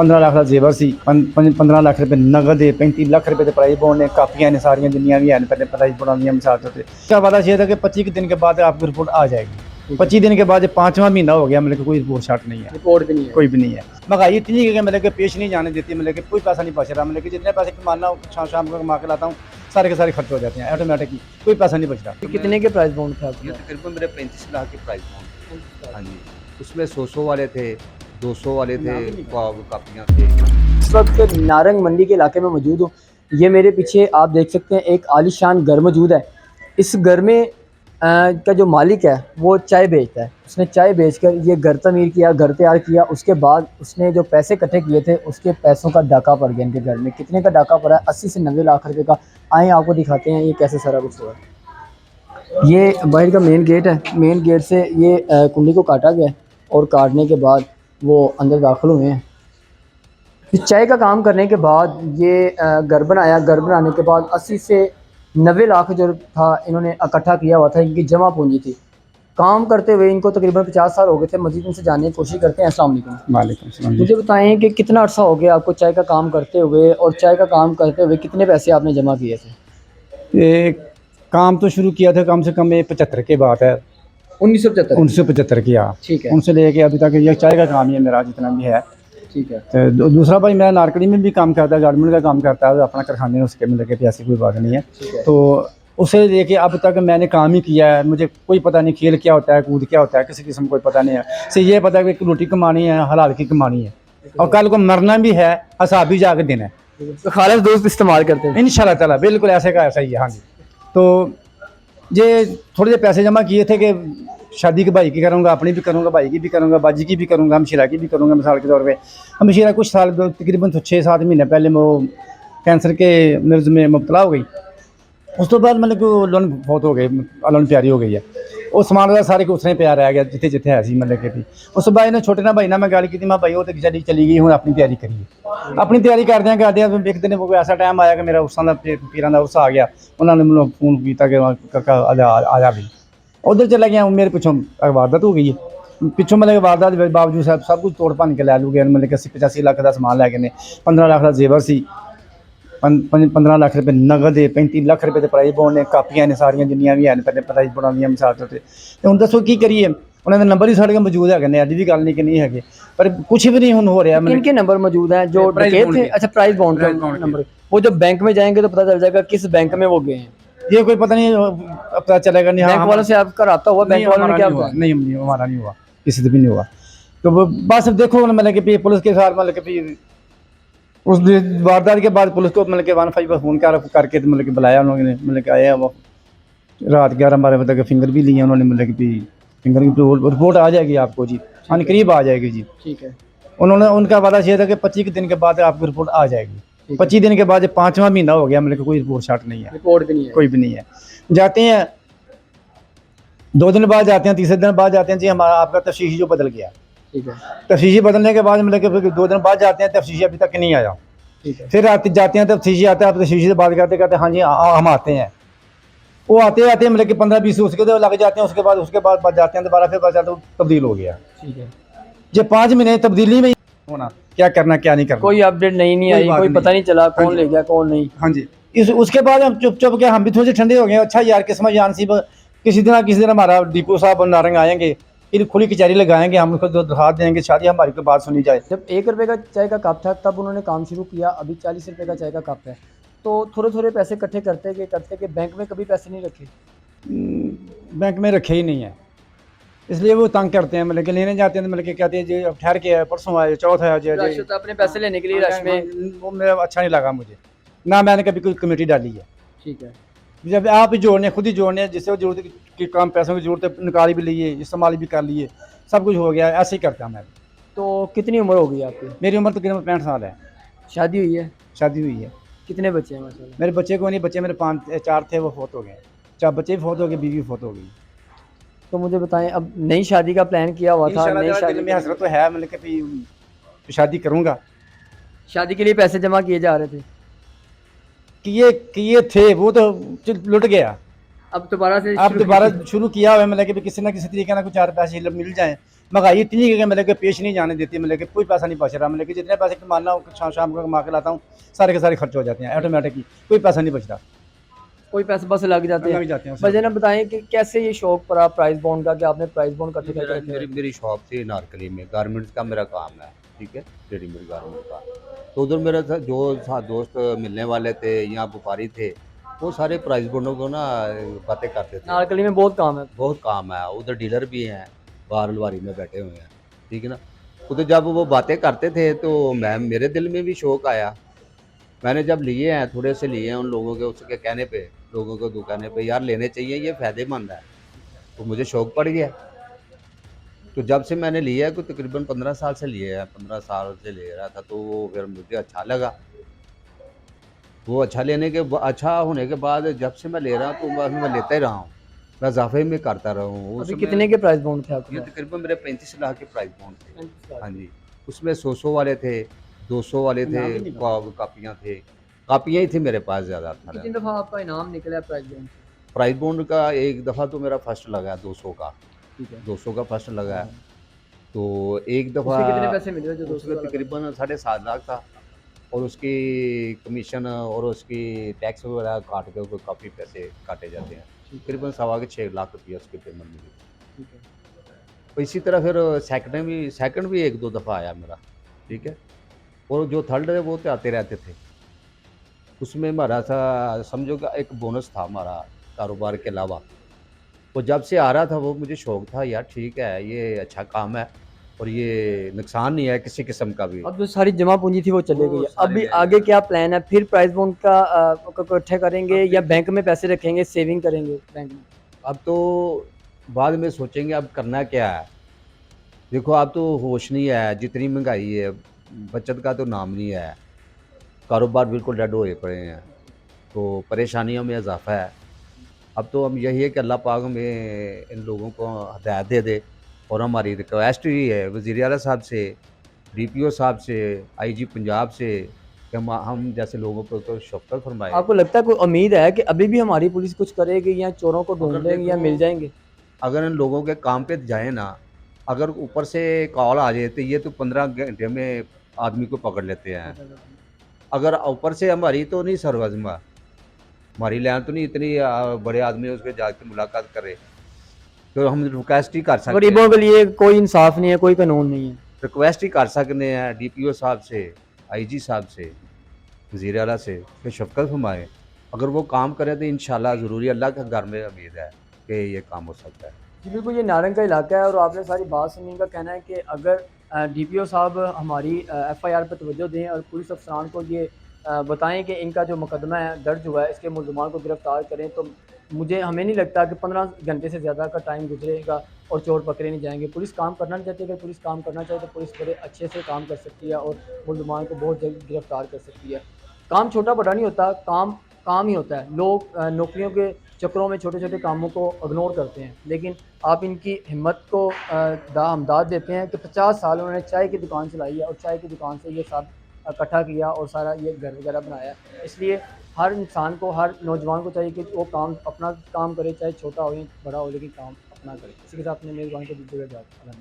15 ਲੱਖ ਦਾ ਜ਼ੇਵਰ ਸੀ, 15 ਲੱਖ ਰੁਪਏ ਨਗਦ ਹੈ, 35 ਲੱਖ रुपए के प्राइज बॉन्ड ने, कापियाँ ने सारियाँ जिन्नियाँ भी हैं पहले प्राइज बॉन्ड दी मिसाल से इसका वादा ये था कि 25 दिन के बाद आपकी रिपोर्ट आ जाएगी। 25 दिन के बाद 5वां महीना हो गया, मतलब कोई रिपोर्ट शार्ट नहीं है, रिपोर्ट भी नहीं है। कोई भी नहीं है। महंगाई इतनी है कि मतलब कि पेश नहीं जाने देती, मतलब कि कोई पैसा नहीं बच रहा, मतलब कि जितने पैसे कमाना शाम को कमा के लाता हूँ सारे के सारे खर्च हो जाते हैं ऑटोमेटिक, कोई पैसा नहीं बच रहा। कितने के प्राइस बॉन्ड थे आपके? ये तकरीबन मेरे 35 लाख के प्राइस बॉन्ड। हाँ जी, उसमें 100 वाले थे, 200 वाले थे, कापियाँ थे। इस वक्त नारंग मंडी के इलाके में मौजूद हूँ। ये मेरे पीछे आप देख सकते हैं एक आलीशान घर मौजूद है। इस घर में का जो मालिक है वो चाय बेचता है। उसने चाय बेचकर ये घर तमीर किया, घर तैयार किया। उसके बाद उसने जो पैसे इकट्ठे किए थे उसके पैसों का डाका पड़ गया इनके घर में। कितने का डाका पड़ा है? 80 से 90 लाख रुपए का। आए आपको दिखाते हैं ये कैसे सारा कुछ हुआ। ये बाहर का मेन गेट है। मेन गेट से ये कुंडी को काटा गया और काटने के बाद वो अंदर दाखिल हुए हैं। इस चाय का काम करने के बाद ये घर बनाया। घर बनाने के बाद 80 से 90 लाख जो था इन्होंने इकट्ठा किया हुआ था, इनकी जमा पूंजी थी। काम करते हुए इनको तकरीबन 50 साल हो गए थे। मजीद इनसे जानने की कोशिश करते हैं। अस्सलाम वालेकुम। वालेकुम सलाम। मुझे बताएं कि कितना अर्सा हो गया आपको चाय का काम करते हुए, और चाय का काम करते हुए कितने पैसे आपने जमा किए थे? ये काम तो शुरू किया था कम से कम ये 75 के बाद है, 1975 की। हाँ, ठीक है, उनसे लेके अभी तक ये चाय का काम ही है मेरा जितना भी है। ठीक है। तो दूसरा भाई मेरा नारकड़ी में भी काम करता है, गारमेंट का काम करता है, अपना कारखाने में उसके मिल के ऐसी कोई बात नहीं है। तो उसे लेके अब तक मैंने काम ही किया है। मुझे कोई पता नहीं खेल क्या होता है, कूद क्या होता है, किसी किस्म कोई पता नहीं है। सिर्फ ये पता है कि रोटी कमानी है, हलाल की कमानी है, और कल को मरना भी है, हिसाब भी जाके देना है। तो खालिस दोस्त इस्तेमाल करते हैं इंशाल्लाह ताला बिल्कुल ऐसे का ऐसा ही है। हाँ जी, तो ये थोड़े से पैसे जमा किए थे कि शादी के भाई की करूँगा, अपनी भी करूँगा, भाई की भी करूँगा, बाजी की भी करूँगा, हमशीरा की भी करूँगा। मिसाल के तौर पे हमशीरा कुछ साल तकरीबन 6-7 महीने पहले वो कैंसर के मर्ज में मुब्तला हो गई। उस तो बाद मतलब कि लोन बहुत हो गए, लोन प्यारी हो गई है। ਉਹ ਸਮਾਨ ਦਾ ਸਾਰੇ ਕੋ ਉਸਨੇ ਪਿਆ ਰਹਿ ਗਿਆ ਜਿੱਥੇ ਜਿੱਥੇ ਹੈ ਸੀ। ਮਤਲਬ ਕਿ ਉਸ ਬਾਈ ਨੇ ਛੋਟੇ ਨਾਲ ਭਾਈ ਨਾਲ ਮੈਂ ਗੱਲ ਕੀਤੀ, ਮੈਂ ਭਾਈ ਉਹ ਤੇ ਚਲੀ ਗਈ, ਹੁਣ ਆਪਣੀ ਤਿਆਰੀ ਕਰੀਏ। ਆਪਣੀ ਤਿਆਰੀ ਕਰਦਿਆਂ ਇੱਕ ਦਿਨ ਕੋਈ ਐਸਾ ਟਾਈਮ ਆਇਆ ਕਿ ਮੇਰਾ ਉਰਸਾਂ ਦਾ ਪੀਰਾਂ ਦਾ ਉਰਸ ਆ ਗਿਆ। ਉਹਨਾਂ ਨੇ ਮੈਨੂੰ ਫੋਨ ਕੀਤਾ ਕਿ ਕਾਕਾ ਆ ਜਾ ਵੀ। ਉਧਰ ਚਲਾ ਗਿਆ। ਮੇਰੇ ਪਿੱਛੋਂ ਵਾਰਦਾਤ ਹੋ ਗਈ ਹੈ। ਪਿੱਛੋਂ ਮਤਲਬ ਵਾਰਦਾਤ ਦੇ ਬਾਵਜੂਦ ਸਭ ਕੁਝ ਤੋੜ ਭੰਨ ਕੇ ਲੈ ਲੂਗੇ। ਮਤਲਬ ਕਿ 85 ਲੱਖ ਦਾ ਸਮਾਨ ਲੈ ਗਏ ਨੇ। 15 ਲੱਖ ਦਾ ਜ਼ੇਵਰ ਸੀ, 15 ਲੱਖ ਰੁਪਏ ਨਗਦ ਹੈ, 35 ਲੱਖ ਰੁਪਏ ਦੇ ਪ੍ਰਾइज बॉन्ड ने, कापियाँ ने सारियां जिन्नियां भी हैं पहले प्राइज बॉन्ड दी मिसाल से। तो हुण दसो की करिए? उन्होंने नंबर ही साढ़े मौजूद है, अभी भी गल नहीं कि नहीं है, पर कुछ भी नहीं हो रहा। इनके नंबर मौजूद हैं जो डकैत थे? अच्छा, प्राइस बॉन्ड का नंबर। वो जब बैंक में जाएंगे तो पता चल जाएगा किस बैंक में वो गए हैं। ये कोई पता नहीं, पता चलेगा नहीं। बैंक वालों से आपका राब्ता हुआ? बैंक वालों ने क्या हुआ? नहीं, हमारा नहीं हुआ, किसी से भी नहीं हुआ। तो बस देखो मतलब कि पुलिस के साथ मतलब कि उस वारदात के बाद पुलिस को मतलब कि 15 पर फ़ोन करके मतलब कि बुलाया उन्होंने। मतलब कि आया वो रात 11-12 बजे तक फिंगर भी लिए उन्होंने। मतलब कि फिंगर की रिपोर्ट आ जाएगी आपको जी, हाँ करीब आ जाएगी जी। ठीक है। उन्होंने उनका वादा ये था कि 25 दिन के बाद आपकी रिपोर्ट आ जाएगी। 25 दिन के बाद 5वां महीना हो गया, मतलब कि कोई रिपोर्ट शार्ट नहीं है, रिपोर्ट भी नहीं है, कोई भी नहीं है। जाते हैं 2 दिन बाद जाते हैं, तीसरे दिन बाद जाते हैं जी हमारा आपका तफ्तीशी जो बदल गया। ठीक है। तफ्तीशी बदलने के बाद मतलब कि फिर 2 दिन बाद जाते हैं, तफ्तीशी अभी तक नहीं आया। ठीक है। फिर जाते हैं तफ्तीशी आता है, तफ्तीशी से बात करते कहते हैं हाँ जी हम आते हैं। वो आते मतलब कि 15-20 उसके तो लग जाते हैं। उसके बाद जाते हैं दोबारा, फिर पता चलता है तब्दील हो गया। ठीक है। ये 5 महीने तब्दीली में होना, क्या करना क्या नहीं करना, कोई अपडेट नहीं आई, कोई पता नहीं चला कौन ले गया कौन नहीं। हाँ जी, उसके बाद हम चुप के हम भी थोड़े से ठंडे हो गए। अच्छा यार किस्मत जान सी, किसी दिन हमारा डिपो साहब नारंग आएंगे, फिर खुली कचहरी लगाएंगे, हम उसको दरखास्त देंगे, शादी हमारी कोई बात सुनी जाए। जब 1 रुपये का चाय का कप था तब उन्होंने काम शुरू किया। अभी 40 रुपये का चाय का कप है। तो थोड़े पैसे इकट्ठे करते कि बैंक में कभी पैसे नहीं रखे? बैंक में रखे ही नहीं है, इसलिए वो तंग करते हैं। मतलब कि लेने जाते हैं तो मतलब कि कहते हैं जी अब ठहर के है, परसों आए, चौथ है जी। तो अपने पैसे लेने के लिए रश में वो मेरा अच्छा नहीं लगा मुझे, ना मैंने कभी कोई कमेटी डाली है। ठीक है। जब आप ही जोड़ने, खुद ही जोड़ने, जिससे जरूरत की काम पैसों की जरूरत निकाली भी लिए, इस्तेमाल भी कर लिए, सब कुछ हो गया। ऐसे ही करता मैं। तो कितनी उम्र हो गई आपकी? मेरी उम्र तकरीबन 65 साल है। शादी हुई है? शादी हुई है। कितने बच्चे हैं माशाल्लाह? मेरे बच्चे को नहीं, बच्चे मेरे 4 थे, वो फोत हो गए। 4 बच्चे भी फोत हो गए, बीवी भी फोत हो गई। तो मुझे बताएं, अब नई शादी का प्लान किया हुआ था? नई शादी में हसरत तो है, मतलब कि शादी करूँगा। शादी के लिए पैसे जमा किए जा रहे थे? किए थे, वो तो लुट गया। अब दोबारा शुरू किया हुआ है, मतलब कि किसी ना किसी तरीके ना कुछ 4 पैसे मिल जाएं महंगाई इतनी है कि मतलब कि पेश नहीं जाने देती, मतलब कि कोई पैसा नहीं बच रहा, मतलब कि जितने पैसे कमाना हो शाम शाम को कमा के लाता हूँ सारे के सारे खर्च हो जाते हैं ऑटोमेटिकली, कोई पैसा नहीं बचता, कोई पैसे बस लग जाते लग हैं। जाते हैं उससे। मुझे ना बताएं कि कैसे ये शौक पड़ा प्राइस बॉन्ड का, कि आपने प्राइस बॉन्ड इकट्ठे मेरा करके मेरी रखे? मेरी शॉप थी नारकली में, गारमेंट्स का मेरा काम है, ठीक है, रेडीमेड गारमेंट का। तो उधर मेरा था जो दोस्त मिलने वाले थे या व्यापारी थे, वो सारे प्राइस बोर्डों को ना बातें करते थे। नारकली में बहुत काम है। बहुत काम है उधर, डीलर भी हैं बाहर अलवारी में बैठे हुए हैं, ठीक है ना। उधर जब वो बातें करते थे तो मैं मेरे दिल में भी शौक आया। मैंने जब लिए हैं, थोड़े से लिए हैं उन लोगों के उसके कहने पे, लोगों को दुकाने पे, यार लेने चाहिए, ये फ़ायदेमंद है। तो मुझे शौक पड़ गया। तो जब से मैंने लिया है, तो तकरीबन 15 साल से लिए हैं, 15 साल से ले रहा था, तो वो फिर मुझे अच्छा लगा। वो अच्छा लेने के अच्छा होने के बाद जब से मैं ले रहा हूँ, तो बस मैं लेता ही रहा हूँ। मैं इज़ाफ़े में करता रहा हूँ। उस अभी समय कितने के प्राइस बॉन्ड थे आपके ये पास? तकरीबन मेरे 35 लाख के प्राइस बॉन्ड थे। 35 लाख। हाँ जी। उसमें 100-100 वाले थे, 200 वाले थे, नाम भी नहीं पता। कापियाँ थे। कापियाँ ही थी मेरे पास ज़्यादातर। कितनी दफ़ा आपका इनाम निकला है प्राइस बॉन्ड से? प्राइस बॉन्ड का एक दफ़ा तो मेरा फर्स्ट लगा 200 का, ठीक है। 200 का फर्स्ट लगा है। हाँ। तो एक दफ़ा उसके कितने पैसे मिले जो 200 उसमें का लगा? तकरीबन 7.5 लाख था, और उसकी कमीशन और उसकी टैक्स वगैरह काट के उसको काफ़ी पैसे काटे जाते हैं। ठीक है, तकरीबन सवा के 6 लाख रुपया उसकी पेमेंट मिली। ठीक है। तो इसी तरह फिर सेकंड भी 1-2 दफ़ा आया मेरा, ठीक है? और जो थर्ड है वो तो आते रहते थे। उसमें हमारा सा समझो कि एक बोनस था हमारा कारोबार के अलावा। वो जब से आ रहा था वो मुझे शौक था, यार ठीक है, ये अच्छा काम है और ये नुकसान नहीं है किसी किस्म का भी। अब जो सारी जमा पूंजी थी वो चले गई वो है। सारी अभी ले आगे गया। क्या प्लान है? फिर प्राइस बॉन्ड का इकट्ठे करेंगे अब या देखिए, बैंक में पैसे रखेंगे, सेविंग करेंगे बैंक में? अब तो बाद में सोचेंगे अब करना क्या है। देखो अब तो होश नहीं है, जितनी महँगाई है, बचत का तो नाम नहीं है। कारोबार बिल्कुल डेड हुए पड़े हैं, तो परेशानियों में इज़ाफ़ा है। अब तो हम यही है कि अल्लाह पाक हमें इन लोगों को हिदायत दे दे, और हमारी रिक्वेस्ट ही है वज़ीर आला साहब से, डीपीओ साहब से, आईजी पंजाब से, कि हम जैसे लोगों पर तो शफ़क़त फ़रमाए। आपको लगता है कोई उम्मीद है कि अभी भी हमारी पुलिस कुछ करेगी या चोरों को अगर ढूँढ लेंगे या देखो, मिल जाएँगे? अगर इन लोगों के काम पे जाएँ ना, अगर ऊपर से कॉल आ जाए तो ये तो 15 घंटे में आदमी को पकड़ लेते हैं। अगर ऊपर से हमारी तो नहीं सरवज़मा, हमारी लाइन तो नहीं इतनी बड़े आदमी उसके जाके मुलाकात करे, तो हम रिक्वेस्ट ही कर सकते गरीबों हैं। के लिए कोई इंसाफ नहीं है, कोई कानून नहीं है। रिक्वेस्ट ही कर सकते हैं डीपीओ साहब से, आईजी साहब से, वज़ीर आला से, कि शफ़क़त फ़रमाएँ। अगर वो काम करें तो इंशाल्लाह ज़रूर ही अल्लाह के घर में उम्मीद है कि ये काम हो सकता है। जी बिल्कुल, ये नारंग का इलाका है और आपने सारी बात सुनी। इनका कहना है कि अगर डीपीओ साहब हमारी एफआईआर पर तवज्जो दें और पुलिस अफसरान को ये बताएं कि इनका जो मुकदमा है दर्ज हुआ है, इसके मुल्ज़िमान को गिरफ़्तार करें, तो हमें नहीं लगता कि 15 घंटे से ज़्यादा का टाइम गुजरेगा और चोर पकड़े नहीं जाएंगे। पुलिस काम करना नहीं चाहती। अगर पुलिस काम करना चाहे तो पुलिस बड़े अच्छे से काम कर सकती है और मुल्ज़िमान को बहुत जल्द गिरफ़्तार कर सकती है। काम छोटा बड़ा नहीं होता, काम काम ही होता है। लोग नौकरियों के चक्करों में छोटे-छोटे कामों को इग्नोर करते हैं, लेकिन आप इनकी हिम्मत को हमदाद देते हैं कि 50 साल उन्होंने चाय की दुकान चलाई है और चाय की दुकान से ये सब इकट्ठा किया और सारा ये घर वगैरह बनाया। इसलिए हर इंसान को, हर नौजवान को चाहिए कि वो काम अपना काम करे, चाहे छोटा हो या बड़ा हो, लेकिन काम अपना करे। इसी के साथ अपने मेज़बान को दीजिएगा इजाज़त।